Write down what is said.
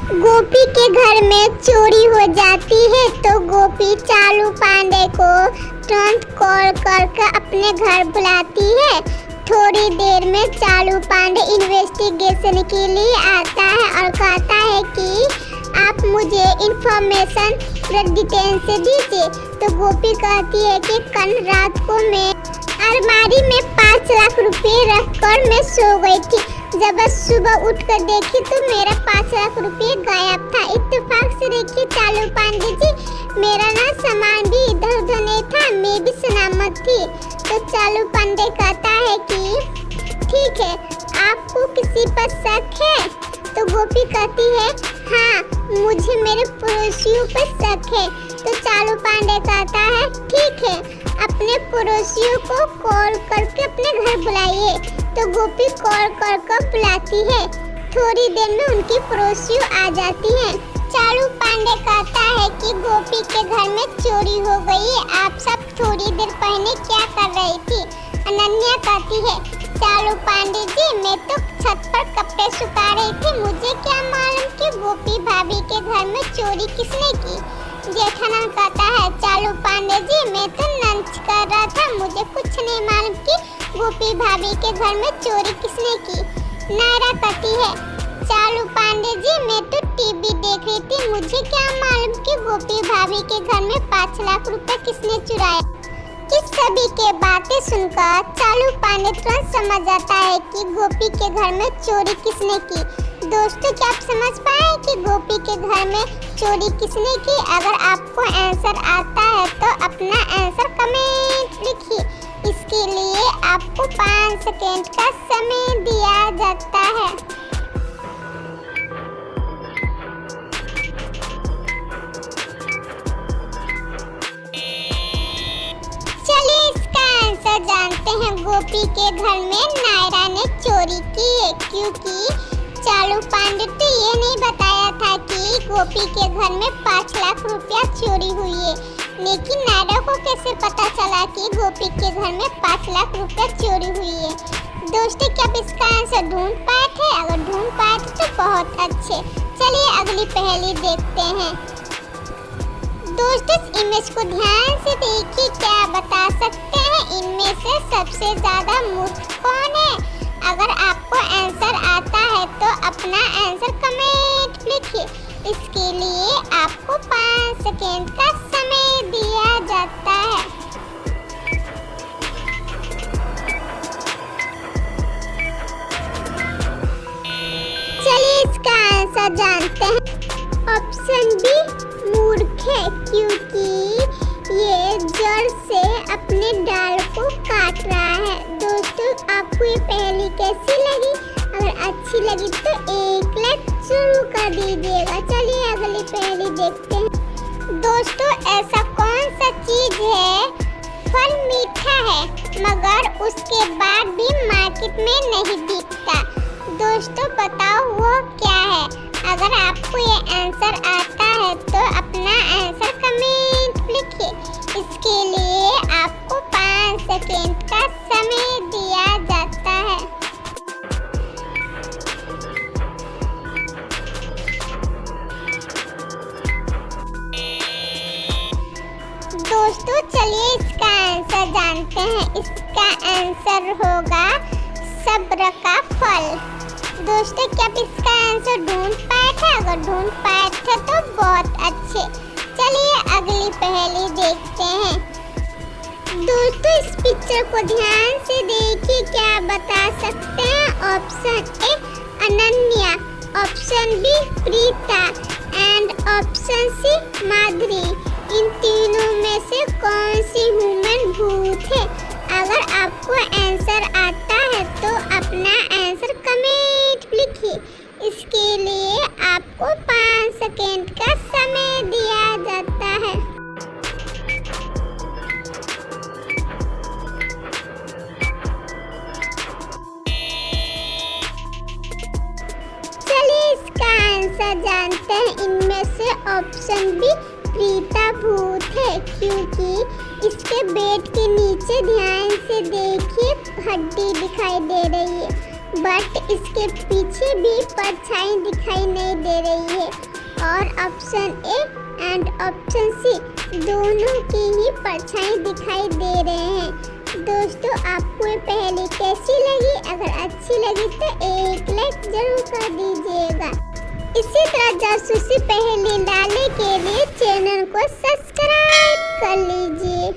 गोपी के घर में चोरी हो जाती है तो गोपी चालू पांडे को तुरंत कॉल करके अपने घर बुलाती है। थोड़ी देर में चालू पांडे इन्वेस्टिगेशन के लिए आता है और कहता है कि आप मुझे इंफॉर्मेशन पूरा डिटेल से दीजिए। तो गोपी कहती है कि कल रात को मैं अलमारी में 5 लाख रुपए रखकर मैं सो गई थी। जब सुबह उठकर देखी तो मेरा 5 लाख रुपए गायब था। इत्तेफाक से देखिए चालू पांडे जी, मेरा ना सामान भी इधर उधर नहीं था, मैं भी सलामत थी। तो चालू पांडे कहता है कि ठीक है, आपको किसी पर शक है? तो गोपी कहती है हाँ, मुझे मेरे पड़ोसियों पर शक है। तो चालू पांडे कहता है ठीक है, अपने पड़ोसियों को कॉल करके अपने घर बुलाइए। तो गोपी कॉल कर बुलाती है। थोड़ी देर में उनकी पड़ोसी आ जाती हैं। चालू पांडे कहता है कि गोपी के घर में चोरी हो गई है, आप सब थोड़ी देर पहले क्या कर रही थी? अनन्या कहती है चालू पांडे जी, मैं तो छत पर कपड़े सुखा रही थी, मुझे क्या मालूम कि गोपी भाभी के घर में चोरी किसने की? जेठालाल कहता है चालू पांडे जी, मैं तो लंच कर रहा था, मुझे कुछ नहीं मालूम कि गोपी भाभी के घर में चोरी किसने की। नायरा कहती है चालू पांडे जी, मैं तो टीवी देख रही थी, मुझे क्या मालूम कि गोपी भाभी के घर में 5 लाख रुपए किसने चुराया। इस सभी के बातें सुनकर चालू पांडे तुरंत समझ जाता है कि गोपी के घर में चोरी किसने की। दोस्तों, क्या आप समझ पाए कि गोपी के घर में चोरी किसने की? अगर आपको आंसर आता है तो अपना आंसर कमेंट लिखिए। इसके लिए आपको 5 सेकेंड का समय दिया जाता है। चलिए इसका आंसर जानते हैं। गोपी के घर में नायरा ने चोरी की है, क्योंकि चालू पांडे तो ये नहीं बताया था कि गोपी के घर में 5 लाख रुपया चोरी हुई है। लेकिन नायरा को कैसे पता चला कि गोपी के घर में 5 लाख रुपया चोरी हुई है? दोस्तों, क्या आप इसका आंसर ढूंढ पाए थे? अगर ढूंढ पाए थे तो बहुत अच्छे। चलिए अगली पहेली देखते हैं। दोस्तों, इस इमेज को ध्यान से देखिए, क्या बता सकते हैं इनमें से सबसे ज्यादा मूर्ख कौन है? अगर आपको आंसर आता है तो अपना आंसर कमेंट लिखिए। इसके लिए आपको 5 सेकेंड का समय दिया जाता है। चलिए इसका आंसर जानते हैं। ऑप्शन बी मूर्ख है, क्योंकि ये जड़ से अपने डाल को काट रहा है। दोस्तों, आपको ये पहेली कैसी लगी? अगर अच्छी लगी तो एक लाइक जरूर कर दीजिएगा। चलिए अगली पहेली देखते हैं। दोस्तों, ऐसा कौन सा चीज है, फल मीठा है मगर उसके बाद भी मार्केट में नहीं बिकता? दोस्तों, बताओ वो क्या है? अगर आपको ये आंसर आता है तो अपना आंसर कमेंट लिखिए। इसके लिए आपको 5 सेकेंड का समय दिया जाता है। दोस्तों, चलिए इसका आंसर जानते हैं। इसका आंसर होगा सब्र का फल। दोस्तों, क्या आप इसका आंसर ढूंढ पाए थे? अगर ढूंढ पाए थे तो बहुत अच्छे। चलिए अगली पहेली देखते हैं। दोस्तों, इस पिक्चर को ध्यान से देखिए, क्या बता सकते हैं? Option A Ananya, option B Preeta and option C Madhuri. इन तीनों में से कौन सी ह्यूमन भूत है? अगर आपको आंसर आता है तो अपना आंसर कमेंट लिखिए। इसके लिए आपको 5 सेकेंड का समय दिया जाता है। चलिए इसका आंसर जानते हैं। इनमें से ऑप्शन बी प्रीता भूत है, क्योंकि इसके बेड के नीचे ध्यान से देखिए हड्डी दिखाई दे रही है, बट इसके पीछे भी परछाई दिखाई नहीं दे रही है। और option A and option C दोनों की ही परछाई दिखाई दे रहे हैं। दोस्तों आपको ये पहेली कैसी लगी? अगर अच्छी लगी तो एक लाइक जरूर कर दीजिएगा। इसी तरह जासूसी पहेली डालने के लिए चैनल को सब्सक्राइब कर लीजिए।